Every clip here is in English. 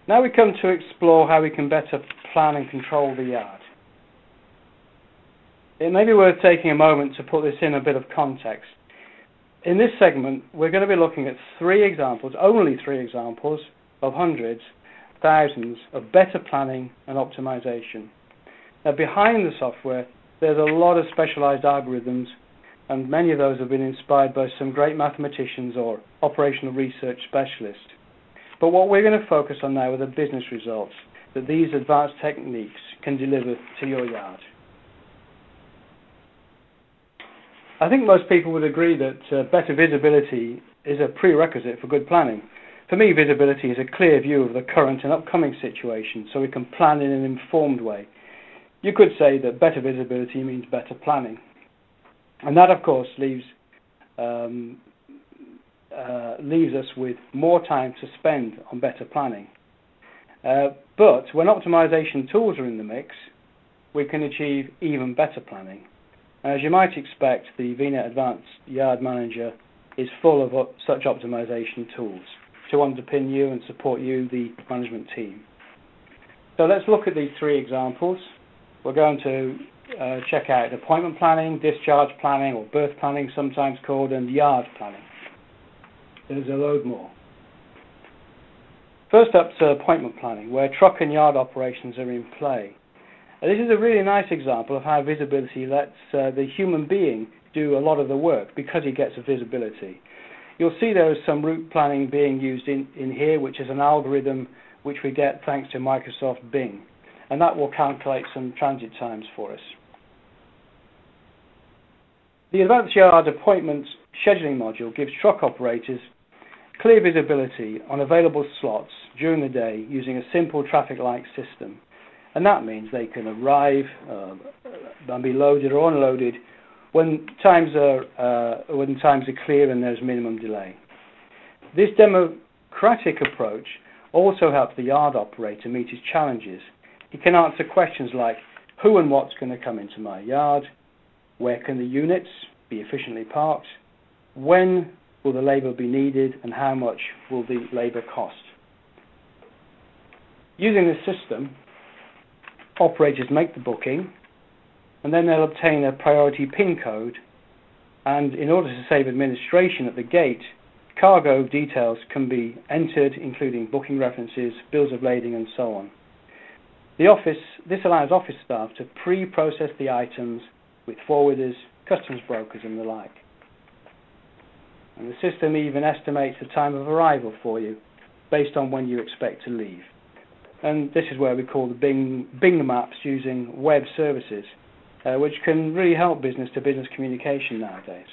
Now we come to explore how we can better plan and control the yard. It may be worth taking a moment to put this in a bit of context. In this segment, we're going to be looking at only three examples of hundreds, thousands of better planning and optimization. Now, behind the software, there's a lot of specialized algorithms, and many of those have been inspired by some great mathematicians or operational research specialists. But what we're going to focus on now are the business results that these advanced techniques can deliver to your yard. I think most people would agree that better visibility is a prerequisite for good planning. For me, visibility is a clear view of the current and upcoming situation, so we can plan in an informed way. You could say that better visibility means better planning. And that, of course, leaves us with more time to spend on better planning. But when optimization tools are in the mix, we can achieve even better planning. As you might expect, the Vehnet Advanced Yard Manager is full of such optimization tools to underpin you and support you, the management team. So let's look at these three examples. We're going to check out appointment planning, discharge planning, or berth planning sometimes called, and yard planning. There's a load more. First up to appointment planning, where truck and yard operations are in play. This is a really nice example of how visibility lets the human being do a lot of the work because he gets a visibility. You'll see there is some route planning being used in here, which is an algorithm which we get thanks to Microsoft Bing, and that will calculate some transit times for us. The Advanced Yard Appointment Scheduling module gives truck operators clear visibility on available slots during the day using a simple traffic light system. And that means they can arrive and be loaded or unloaded when times are clear and there's minimum delay. This democratic approach also helps the yard operator meet his challenges. He can answer questions like, who and what's going to come into my yard? Where can the units be efficiently parked? When will the labour be needed, and how much will the labour cost? Using this system, operators make the booking, and then they'll obtain a priority PIN code, and in order to save administration at the gate, cargo details can be entered, including booking references, bills of lading, and so on. This allows office staff to pre-process the items with forwarders, customs brokers, and the like. And the system even estimates the time of arrival for you based on when you expect to leave. And this is where we call the Bing maps using web services, which can really help business-to-business communication nowadays.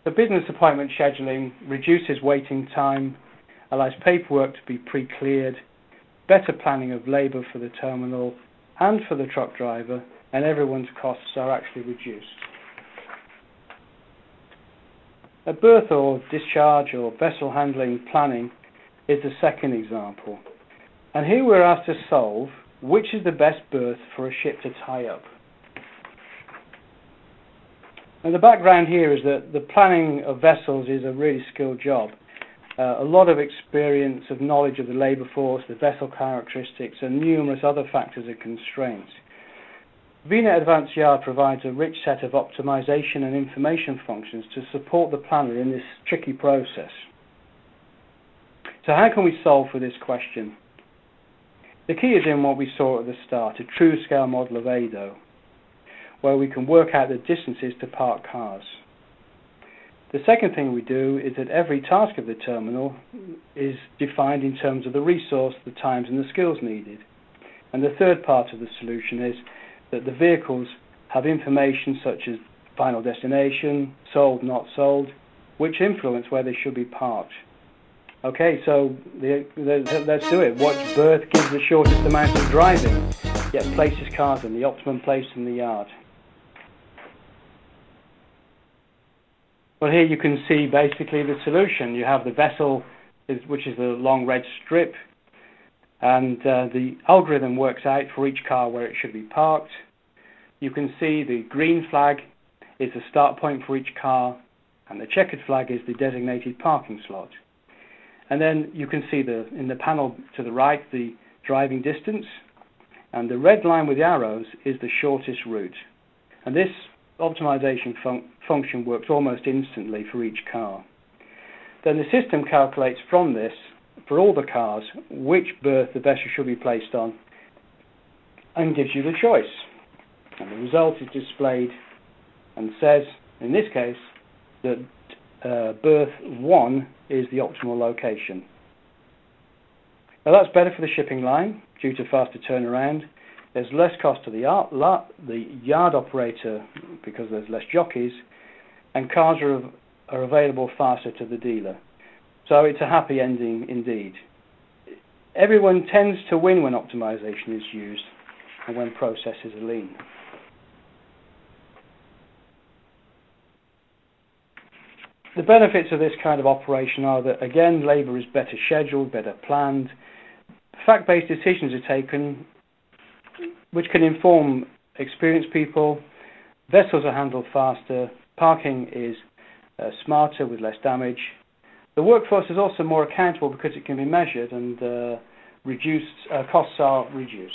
The business appointment scheduling reduces waiting time, allows paperwork to be pre-cleared, better planning of labour for the terminal and for the truck driver, and everyone's costs are actually reduced. A berth or discharge or vessel handling planning is the second example. And here we're asked to solve which is the best berth for a ship to tie up. And the background here is that the planning of vessels is a really skilled job. A lot of experience of knowledge of the labour force, the vessel characteristics, and numerous other factors and constraints. Vehnet Advanced Yard provides a rich set of optimization and information functions to support the planner in this tricky process. So how can we solve for this question? The key is in what we saw at the start, a true scale model of ADO, where we can work out the distances to park cars. The second thing we do is that every task of the terminal is defined in terms of the resource, the times, and the skills needed. And the third part of the solution is that the vehicles have information such as final destination, sold, not sold, which influence where they should be parked. Okay, so let's do it. Which berth gives the shortest amount of driving, yet places cars in the optimum place in the yard? Well, here you can see basically the solution. You have the vessel, which is the long red strip, and the algorithm works out for each car where it should be parked. You can see the green flag is the start point for each car, and the checkered flag is the designated parking slot. And then you can see in the panel to the right the driving distance, and the red line with the arrows is the shortest route. And this optimization function works almost instantly for each car. Then the system calculates from this, for all the cars, which berth the vessel should be placed on, and gives you the choice. And the result is displayed and says, in this case, that berth 1 is the optimal location. Now that's better for the shipping line due to faster turnaround. There's less cost to the yard operator because there's less jockeys, and cars are available faster to the dealer. So it's a happy ending indeed. Everyone tends to win when optimization is used and when processes are lean. The benefits of this kind of operation are that, again, labour is better scheduled, better planned. Fact-based decisions are taken which can inform experienced people. Vessels are handled faster. Parking is smarter with less damage. The workforce is also more accountable because it can be measured, and costs are reduced.